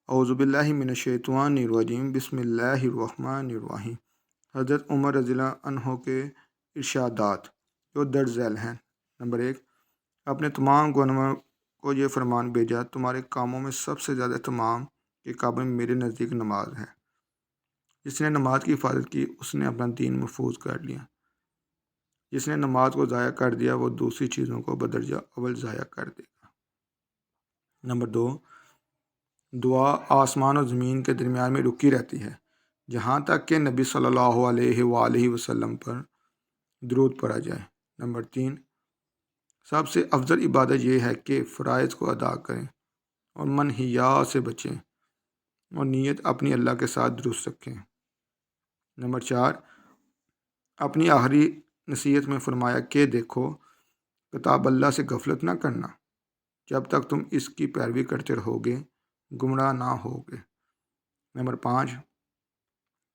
اعوذ باللہ من الشیطان الرجیم بسم اللہ الرحمن الرحیم۔ حضرت عمر رضی اللہ عنہ کے ارشادات جو درج ذیل ہیں۔ نمبر 1، اپنے تمام گورنر کو یہ فرمان بھیجا، تمہارے کاموں میں سب سے زیادہ تمام کے قابل میرے نزدیک نماز ہے۔ جس نے نماز کی حفاظت کی اس نے اپنا دین محفوظ کر لیا۔ جس نے نماز کو ضائع کر دیا وہ دوسری چیزوں کو بدرجہ اول ضائع کر دے گا۔ نمبر 2، دعا آسمان و زمین کے درمیان میں رکی رہتی ہے جہاں تک کہ نبی صلی اللہ علیہ وآلہ وسلم پر درود پڑھا جائے۔ نمبر 3، سب سے افضل عبادت یہ ہے کہ فرائض کو ادا کریں اور منہیات سے بچیں اور نیت اپنی اللہ کے ساتھ درست رکھیں۔ نمبر 4، اپنی آخری نصیحت میں فرمایا کہ دیکھو، کتاب اللہ سے غفلت نہ کرنا، جب تک تم اس کی پیروی کرتے رہو گے گمراہ نہ ہوگے۔ نمبر 5،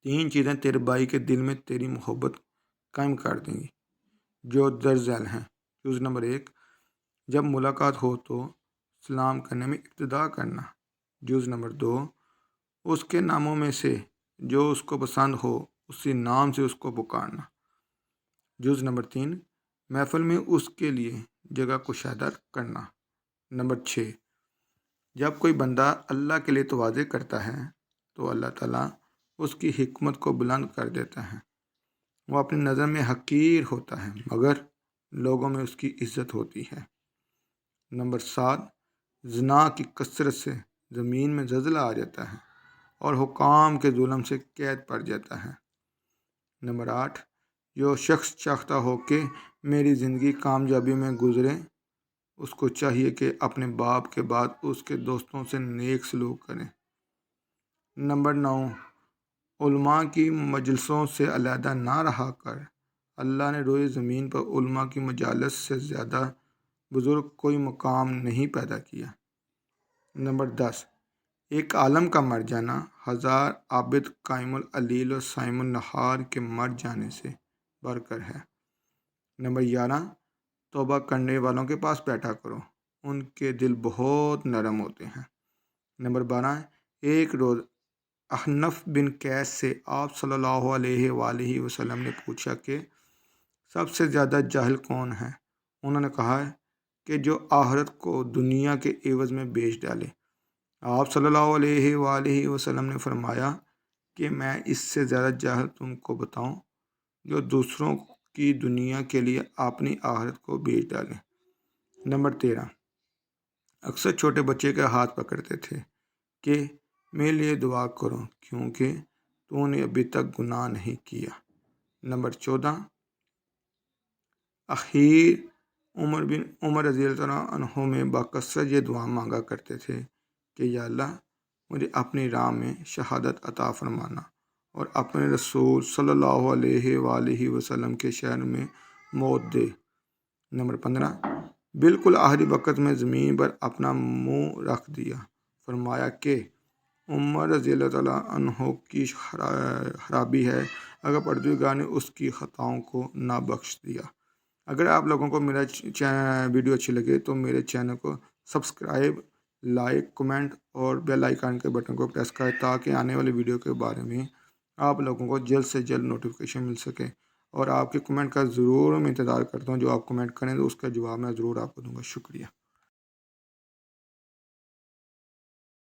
3 چیزیں تیرے بھائی کے دل میں تیری محبت قائم کر دیں گی جو درج ذیل ہیں۔ جز نمبر 1، جب ملاقات ہو تو سلام کرنے میں ابتدا کرنا۔ جز نمبر 2، اس کے ناموں میں سے جو اس کو پسند ہو اسی نام سے اس کو پکارنا۔ جز نمبر 3، محفل میں اس کے لیے جگہ کشادہ کرنا۔ نمبر 6، جب کوئی بندہ اللہ کے لیے تواضع کرتا ہے تو اللہ تعالیٰ اس کی حکمت کو بلند کر دیتا ہے۔ وہ اپنی نظر میں حقیر ہوتا ہے مگر لوگوں میں اس کی عزت ہوتی ہے۔ نمبر 7، زنا کی کثرت سے زمین میں زلزلہ آ جاتا ہے اور حکام کے ظلم سے قید پڑ جاتا ہے۔ نمبر 8، جو شخص چاہتا ہو کہ میری زندگی کامیابی میں گزرے اس کو چاہیے کہ اپنے باپ کے بعد اس کے دوستوں سے نیک سلوک کریں۔ نمبر 9، علماء کی مجلسوں سے علیحدہ نہ رہا کر۔ اللہ نے روئے زمین پر علماء کی مجالس سے زیادہ بزرگ کوئی مقام نہیں پیدا کیا۔ نمبر 10، ایک عالم کا مر جانا 1000 عابد قائم اللیل و صائم النہار کے مر جانے سے برتر ہے۔ نمبر 11، توبہ کرنے والوں کے پاس بیٹھا کرو، ان کے دل بہت نرم ہوتے ہیں۔ نمبر 12، ایک روز احنف بن قیس سے آپ صلی اللہ علیہ وآلہ وسلم نے پوچھا کہ سب سے زیادہ جاہل کون ہے؟ انہوں نے کہا کہ جو آخرت کو دنیا کے عوض میں بیچ ڈالے۔ آپ صلی اللہ علیہ وآلہ وسلم نے فرمایا کہ میں اس سے زیادہ جاہل تم کو بتاؤں جو دوسروں کی دنیا کے لیے اپنی آخرت کو بیچ ڈالے۔ نمبر 13، اکثر چھوٹے بچے کا ہاتھ پکڑتے تھے کہ میرے لیے دعا کرو کیونکہ تو نے ابھی تک گناہ نہیں کیا۔ نمبر 14، اخیر عمر رضی اللہ عنہ میں بکثرت یہ دعا مانگا کرتے تھے کہ یا اللہ مجھے اپنی راہ میں شہادت عطا فرمانا اور اپنے رسول صلی اللہ علیہ وآلہ وسلم کے شہر میں موت دے۔ نمبر 15، بالکل آخری وقت میں زمین پر اپنا منہ رکھ دیا، فرمایا کہ عمر رضی اللہ تعالیٰ عنہ کی خرابی ہے اگر پروردگار نے اس کی خطاؤں کو نہ بخش دیا۔ اگر آپ لوگوں کو میرا ویڈیو اچھی لگے تو میرے چینل کو سبسکرائب، لائک، کمنٹ اور بیل آئیکن کے بٹن کو پریس کریں تاکہ آنے والی ویڈیو کے بارے میں آپ لوگوں کو جلد سے جلد نوٹیفیکیشن مل سکے۔ اور آپ کے کمنٹ کا ضرور میں انتظار کرتا ہوں، جو آپ کمنٹ کریں تو اس کا جواب میں ضرور آپ کو دوں گا۔ شکریہ۔